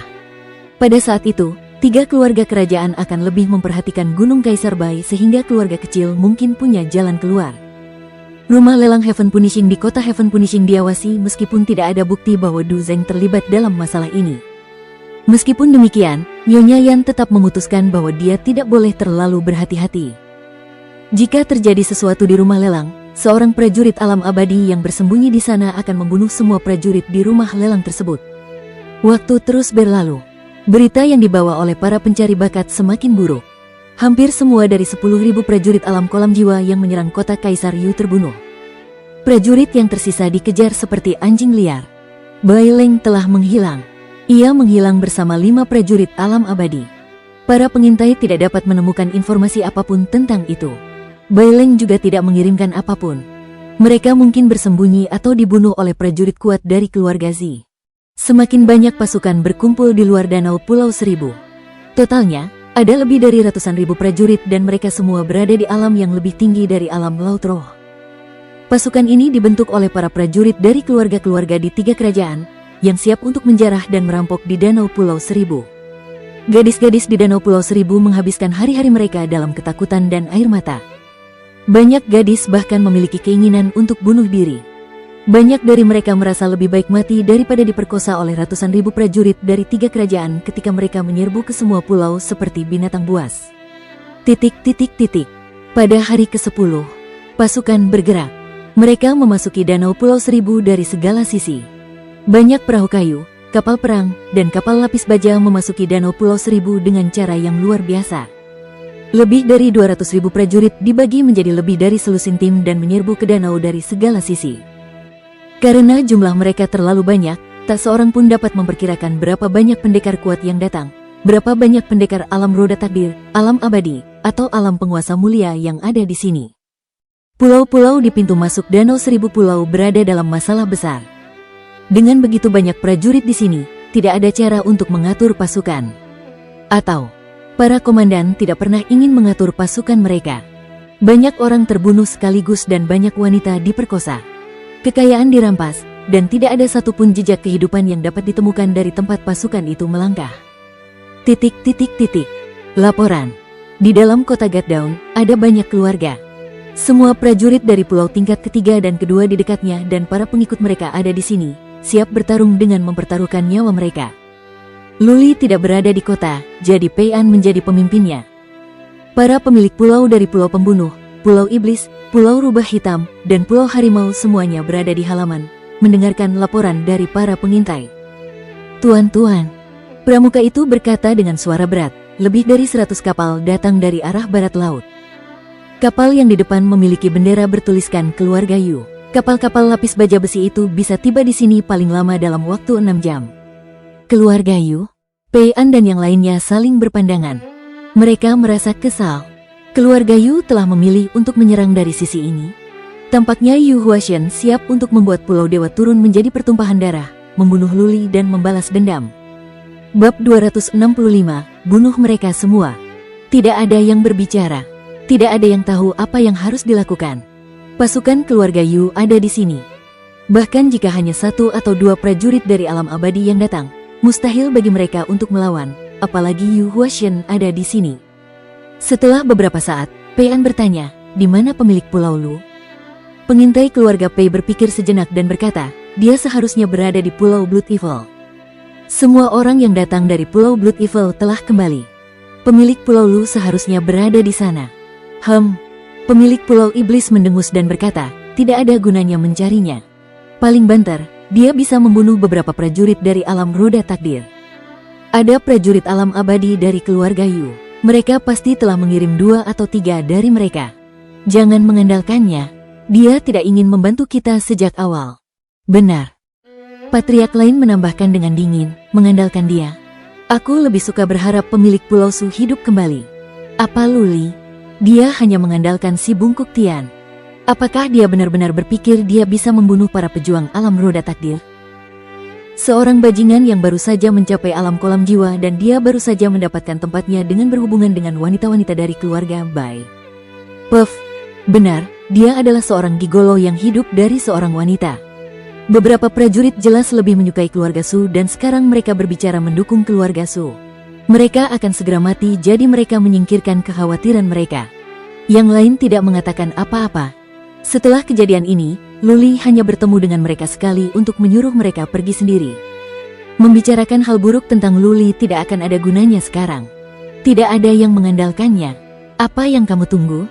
Pada saat itu, 3 keluarga kerajaan akan lebih memperhatikan Gunung Kaisar Bai sehingga keluarga kecil mungkin punya jalan keluar. Rumah lelang Heaven Punishing di kota Heaven Punishing diawasi meskipun tidak ada bukti bahwa Du Zeng terlibat dalam masalah ini. Meskipun demikian, Nyonya Yan tetap memutuskan bahwa dia tidak boleh terlalu berhati-hati. Jika terjadi sesuatu di rumah lelang, seorang prajurit alam abadi yang bersembunyi di sana akan membunuh semua prajurit di rumah lelang tersebut. Waktu terus berlalu. Berita yang dibawa oleh para pencari bakat semakin buruk. Hampir semua dari 10.000 prajurit alam kolam jiwa yang menyerang kota Kaisar Yu terbunuh. Prajurit yang tersisa dikejar seperti anjing liar. Bai Leng telah menghilang. Ia menghilang bersama 5 prajurit alam abadi. Para pengintai tidak dapat menemukan informasi apapun tentang itu. Bai Leng juga tidak mengirimkan apapun. Mereka mungkin bersembunyi atau dibunuh oleh prajurit kuat dari keluarga Zi. Semakin banyak pasukan berkumpul di luar danau Pulau Seribu. Totalnya, ada lebih dari ratusan ribu prajurit dan mereka semua berada di alam yang lebih tinggi dari alam laut roh. Pasukan ini dibentuk oleh para prajurit dari keluarga-keluarga di 3 kerajaan, yang siap untuk menjarah dan merampok di danau Pulau Seribu. Gadis-gadis di danau Pulau Seribu menghabiskan hari-hari mereka dalam ketakutan dan air mata. Banyak gadis bahkan memiliki keinginan untuk bunuh diri. Banyak dari mereka merasa lebih baik mati daripada diperkosa oleh ratusan ribu prajurit dari 3 kerajaan ketika mereka menyerbu ke semua pulau seperti binatang buas. Pada hari ke-10, pasukan bergerak. Mereka memasuki danau Pulau Seribu dari segala sisi. Banyak perahu kayu, kapal perang, dan kapal lapis baja memasuki danau Pulau Seribu dengan cara yang luar biasa. Lebih dari 200.000 prajurit dibagi menjadi lebih dari selusin tim dan menyerbu ke danau dari segala sisi. Karena jumlah mereka terlalu banyak, tak seorang pun dapat memperkirakan berapa banyak pendekar kuat yang datang, berapa banyak pendekar alam roda takdir, alam abadi, atau alam penguasa mulia yang ada di sini. Pulau-pulau di pintu masuk danau Seribu Pulau berada dalam masalah besar. Dengan begitu banyak prajurit di sini, tidak ada cara untuk mengatur pasukan. Atau para komandan tidak pernah ingin mengatur pasukan mereka. Banyak orang terbunuh sekaligus dan banyak wanita diperkosa. Kekayaan dirampas, dan tidak ada satupun jejak kehidupan yang dapat ditemukan dari tempat pasukan itu melangkah. Laporan. Di dalam kota Gatdown, ada banyak keluarga. Semua prajurit dari pulau tingkat ketiga dan kedua di dekatnya dan para pengikut mereka ada di sini, siap bertarung dengan mempertaruhkan nyawa mereka. Luli tidak berada di kota, jadi Pei An menjadi pemimpinnya. Para pemilik pulau dari Pulau Pembunuh, Pulau Iblis, Pulau Rubah Hitam, dan Pulau Harimau semuanya berada di halaman, mendengarkan laporan dari para pengintai. Tuan-tuan, pramuka itu berkata dengan suara berat, lebih dari 100 kapal datang dari arah barat laut. Kapal yang di depan memiliki bendera bertuliskan Keluarga Yu. Kapal-kapal lapis baja besi itu bisa tiba di sini paling lama dalam waktu 6 jam. Keluarga Yu, Pei An dan yang lainnya saling berpandangan. Mereka merasa kesal. Keluarga Yu telah memilih untuk menyerang dari sisi ini. Tampaknya Yu Huashen siap untuk membuat Pulau Dewa turun menjadi pertumpahan darah, membunuh Luli dan membalas dendam. Bab 265, bunuh mereka semua. Tidak ada yang berbicara. Tidak ada yang tahu apa yang harus dilakukan. Pasukan keluarga Yu ada di sini. Bahkan jika hanya 1 atau 2 prajurit dari alam abadi yang datang, mustahil bagi mereka untuk melawan, apalagi Yu Huashen ada di sini. Setelah beberapa saat, Pei An bertanya, di mana pemilik Pulau Lu? Pengintai keluarga Pei berpikir sejenak dan berkata, dia seharusnya berada di Pulau Blood Evil. Semua orang yang datang dari Pulau Blood Evil telah kembali. Pemilik Pulau Lu seharusnya berada di sana. Pemilik Pulau Iblis mendengus dan berkata, tidak ada gunanya mencarinya. Paling banter, dia bisa membunuh beberapa prajurit dari alam roda takdir. Ada prajurit alam abadi dari keluarga Yu. Mereka pasti telah mengirim 2 atau 3 dari mereka. Jangan mengandalkannya. Dia tidak ingin membantu kita sejak awal. Benar. Patriark lain menambahkan dengan dingin, mengandalkan dia. Aku lebih suka berharap pemilik Pulau Su hidup kembali. Apa Luli? Dia hanya mengandalkan si bungkuk Tian. Apakah dia benar-benar berpikir dia bisa membunuh para pejuang alam roda takdir? Seorang bajingan yang baru saja mencapai alam kolam jiwa dan dia baru saja mendapatkan tempatnya dengan berhubungan dengan wanita-wanita dari keluarga Bai. Benar, dia adalah seorang gigolo yang hidup dari seorang wanita. Beberapa prajurit jelas lebih menyukai keluarga Su dan sekarang mereka berbicara mendukung keluarga Su. Mereka akan segera mati, jadi mereka menyingkirkan kekhawatiran mereka. Yang lain tidak mengatakan apa-apa. Setelah kejadian ini, Luli hanya bertemu dengan mereka sekali untuk menyuruh mereka pergi sendiri. Membicarakan hal buruk tentang Luli tidak akan ada gunanya sekarang. Tidak ada yang mengandalkannya. Apa yang kamu tunggu?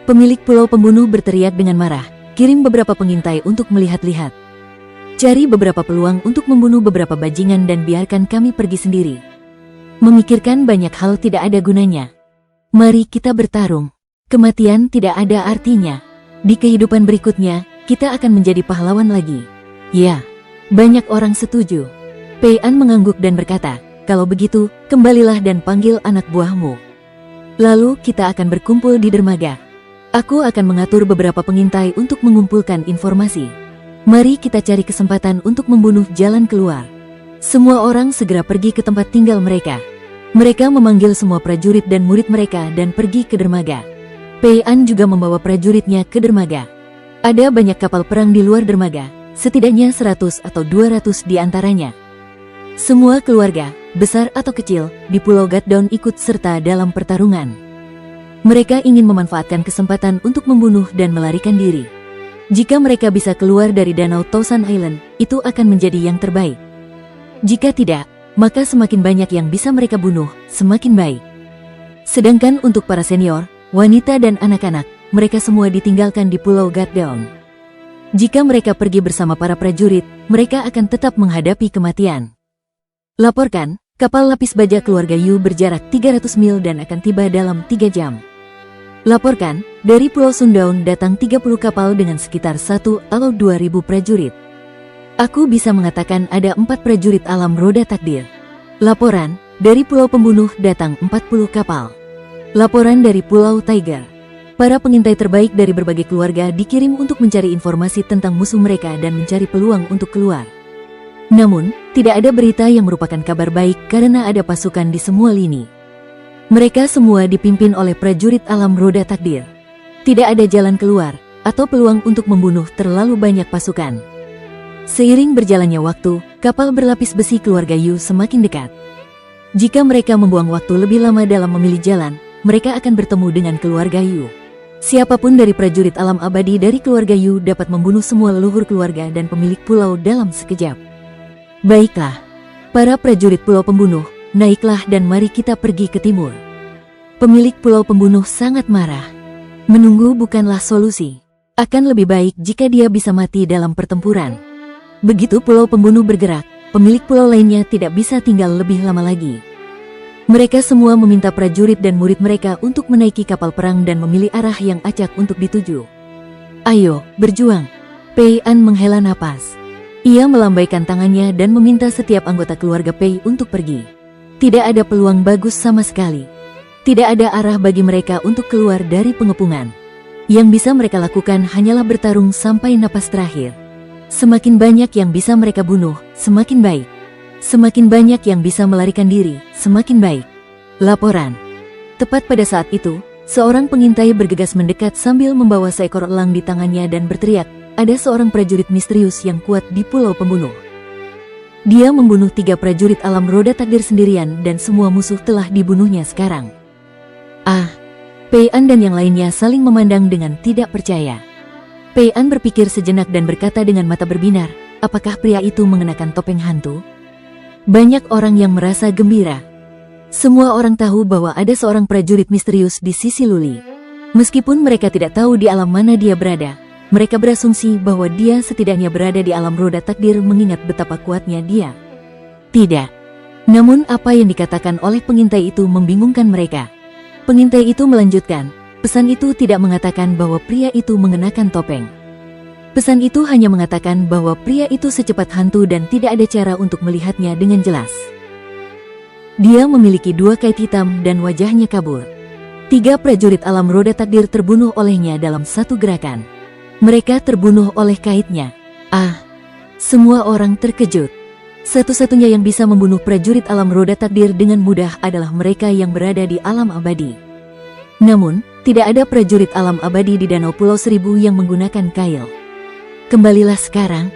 Pemilik pulau pembunuh berteriak dengan marah. Kirim beberapa pengintai untuk melihat-lihat. Cari beberapa peluang untuk membunuh beberapa bajingan dan biarkan kami pergi sendiri. Memikirkan banyak hal tidak ada gunanya. Mari kita bertarung. Kematian tidak ada artinya. Di kehidupan berikutnya, kita akan menjadi pahlawan lagi. Ya, banyak orang setuju. Pei An mengangguk dan berkata, kalau begitu, kembalilah dan panggil anak buahmu. Lalu kita akan berkumpul di dermaga. Aku akan mengatur beberapa pengintai untuk mengumpulkan informasi. Mari kita cari kesempatan untuk membunuh jalan keluar. Semua orang segera pergi ke tempat tinggal mereka. Mereka memanggil semua prajurit dan murid mereka dan pergi ke dermaga. Pei An juga membawa prajuritnya ke dermaga. Ada banyak kapal perang di luar dermaga, setidaknya 100 atau 200 di antaranya. Semua keluarga, besar atau kecil, di Pulau Gatdown ikut serta dalam pertarungan. Mereka ingin memanfaatkan kesempatan untuk membunuh dan melarikan diri. Jika mereka bisa keluar dari danau Thousand Island, itu akan menjadi yang terbaik. Jika tidak, maka semakin banyak yang bisa mereka bunuh, semakin baik. Sedangkan untuk para senior, wanita dan anak-anak, mereka semua ditinggalkan di Pulau Gatdown. Jika mereka pergi bersama para prajurit, mereka akan tetap menghadapi kematian. Laporkan, kapal lapis baja keluarga Yu berjarak 300 mil dan akan tiba dalam 3 jam. Laporkan, dari Pulau Sundown datang 30 kapal dengan sekitar 1 atau 2.000 prajurit. Aku bisa mengatakan ada 4 prajurit alam roda takdir. Laporan, dari Pulau Pembunuh datang 40 kapal. Laporan dari Pulau Tiger. Para pengintai terbaik dari berbagai keluarga dikirim untuk mencari informasi tentang musuh mereka dan mencari peluang untuk keluar. Namun, tidak ada berita yang merupakan kabar baik karena ada pasukan di semua lini. Mereka semua dipimpin oleh prajurit alam roda takdir. Tidak ada jalan keluar, atau peluang untuk membunuh terlalu banyak pasukan. Seiring berjalannya waktu, kapal berlapis besi keluarga Yu semakin dekat. Jika mereka membuang waktu lebih lama dalam memilih jalan, mereka akan bertemu dengan keluarga Yu. Siapapun dari prajurit alam abadi dari keluarga Yu dapat membunuh semua leluhur keluarga dan pemilik pulau dalam sekejap. Baiklah, para prajurit pulau pembunuh, naiklah dan mari kita pergi ke timur. Pemilik pulau pembunuh sangat marah. Menunggu bukanlah solusi. Akan lebih baik jika dia bisa mati dalam pertempuran. Begitu pulau pembunuh bergerak, pemilik pulau lainnya tidak bisa tinggal lebih lama lagi. Mereka semua meminta prajurit dan murid mereka untuk menaiki kapal perang dan memilih arah yang acak untuk dituju. Ayo, berjuang. Pei An menghela napas. Ia melambaikan tangannya dan meminta setiap anggota keluarga Pei untuk pergi. Tidak ada peluang bagus sama sekali. Tidak ada arah bagi mereka untuk keluar dari pengepungan. Yang bisa mereka lakukan hanyalah bertarung sampai napas terakhir. Semakin banyak yang bisa mereka bunuh, semakin baik. Semakin banyak yang bisa melarikan diri, semakin baik. Laporan. Tepat pada saat itu, seorang pengintai bergegas mendekat sambil membawa seekor elang di tangannya dan berteriak, ada seorang prajurit misterius yang kuat di Pulau Pembunuh. Dia membunuh 3 prajurit alam roda takdir sendirian dan semua musuh telah dibunuhnya sekarang. Pei An dan yang lainnya saling memandang dengan tidak percaya. Pei An berpikir sejenak dan berkata dengan mata berbinar, apakah pria itu mengenakan topeng hantu? Banyak orang yang merasa gembira. Semua orang tahu bahwa ada seorang prajurit misterius di sisi Luli. Meskipun mereka tidak tahu di alam mana dia berada, mereka berasumsi bahwa dia setidaknya berada di alam roda takdir mengingat betapa kuatnya dia. Tidak. Namun apa yang dikatakan oleh pengintai itu membingungkan mereka. Pengintai itu melanjutkan, pesan itu tidak mengatakan bahwa pria itu mengenakan topeng. Pesan itu hanya mengatakan bahwa pria itu secepat hantu dan tidak ada cara untuk melihatnya dengan jelas. Dia memiliki 2 kait hitam dan wajahnya kabur. 3 prajurit alam roda takdir terbunuh olehnya dalam satu gerakan. Mereka terbunuh oleh kaitnya. Semua orang terkejut. Satu-satunya yang bisa membunuh prajurit alam roda takdir dengan mudah adalah mereka yang berada di alam abadi. Namun, tidak ada prajurit alam abadi di Danau Pulau Seribu yang menggunakan kail. Kembalilah sekarang.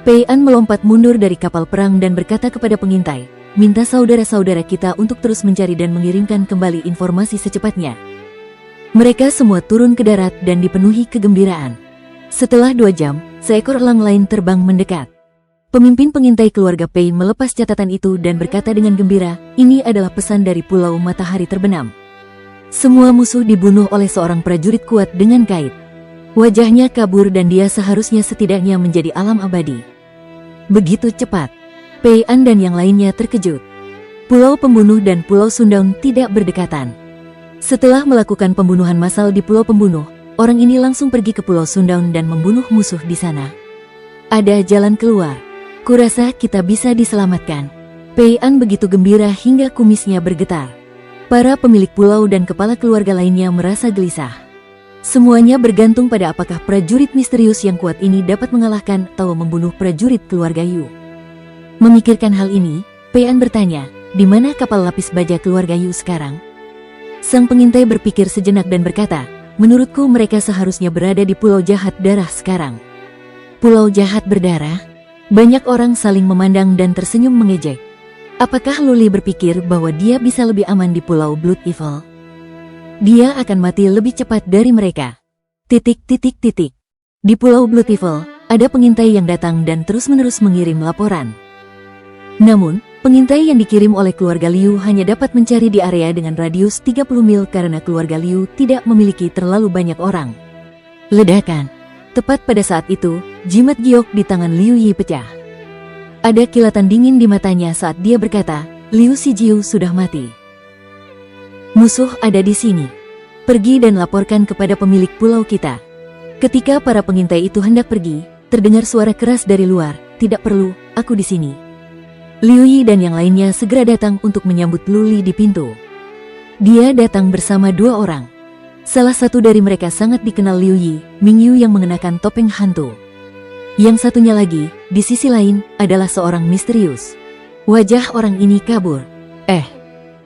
Pei An melompat mundur dari kapal perang dan berkata kepada pengintai, minta saudara-saudara kita untuk terus mencari dan mengirimkan kembali informasi secepatnya. Mereka semua turun ke darat dan dipenuhi kegembiraan. Setelah 2 jam, seekor elang lain terbang mendekat. Pemimpin pengintai keluarga Pei melepas catatan itu dan berkata dengan gembira, ini adalah pesan dari Pulau Matahari Terbenam. Semua musuh dibunuh oleh seorang prajurit kuat dengan kait. Wajahnya kabur dan dia seharusnya setidaknya menjadi alam abadi. Begitu cepat. Pei An dan yang lainnya terkejut. Pulau Pembunuh dan Pulau Sundaun tidak berdekatan. Setelah melakukan pembunuhan massal di Pulau Pembunuh, orang ini langsung pergi ke Pulau Sundaun dan membunuh musuh di sana. Ada jalan keluar. Kurasa kita bisa diselamatkan. Pei An begitu gembira hingga kumisnya bergetar. Para pemilik pulau dan kepala keluarga lainnya merasa gelisah. Semuanya bergantung pada apakah prajurit misterius yang kuat ini dapat mengalahkan atau membunuh prajurit keluarga Yu. Memikirkan hal ini, Pei An bertanya, di mana kapal lapis baja keluarga Yu sekarang? Sang pengintai berpikir sejenak dan berkata, menurutku mereka seharusnya berada di Pulau Jahat Darah sekarang. Pulau Jahat Berdarah? Banyak orang saling memandang dan tersenyum mengejek. Apakah Luli berpikir bahwa dia bisa lebih aman di Pulau Blood Evil? Dia akan mati lebih cepat dari mereka. Di Pulau Blood Evil, ada pengintai yang datang dan terus-menerus mengirim laporan. Namun, pengintai yang dikirim oleh keluarga Liu hanya dapat mencari di area dengan radius 30 mil karena keluarga Liu tidak memiliki terlalu banyak orang. Ledakan. Tepat pada saat itu, jimat giok di tangan Liu Yi pecah. Ada kilatan dingin di matanya saat dia berkata, Liu Shijiu sudah mati. Musuh ada di sini. Pergi dan laporkan kepada pemilik pulau kita. Ketika para pengintai itu hendak pergi, terdengar suara keras dari luar, tidak perlu, aku di sini. Liu Yi dan yang lainnya segera datang untuk menyambut Luli di pintu. Dia datang bersama 2 orang. Salah satu dari mereka sangat dikenal Liu Yi, Ming Yu yang mengenakan topeng hantu. Yang satunya lagi, di sisi lain, adalah seorang misterius. Wajah orang ini kabur.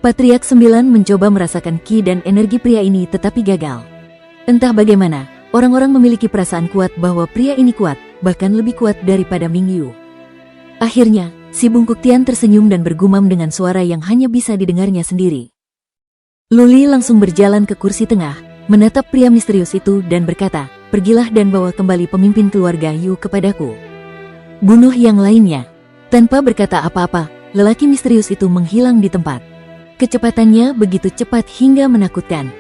Patriark 9 mencoba merasakan ki dan energi pria ini tetapi gagal. Entah bagaimana, orang-orang memiliki perasaan kuat bahwa pria ini kuat, bahkan lebih kuat daripada Ming Yu. Akhirnya, si Bungkuk Tian tersenyum dan bergumam dengan suara yang hanya bisa didengarnya sendiri. Luli langsung berjalan ke kursi tengah, menatap pria misterius itu dan berkata, pergilah dan bawa kembali pemimpin keluarga Yu kepadaku. Bunuh yang lainnya. Tanpa berkata apa-apa, lelaki misterius itu menghilang di tempat. Kecepatannya begitu cepat hingga menakutkan.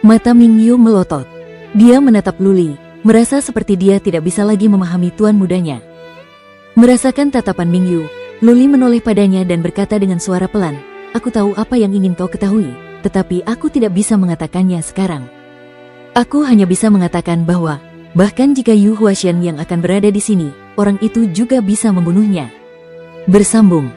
Mata Ming Yu melotot. Dia menatap Luli, merasa seperti dia tidak bisa lagi memahami tuan mudanya. Merasakan tatapan Ming Yu, Luli menoleh padanya dan berkata dengan suara pelan, aku tahu apa yang ingin kau ketahui, tetapi aku tidak bisa mengatakannya sekarang. Aku hanya bisa mengatakan bahwa, bahkan jika Yu Huaxian yang akan berada di sini, orang itu juga bisa membunuhnya. Bersambung.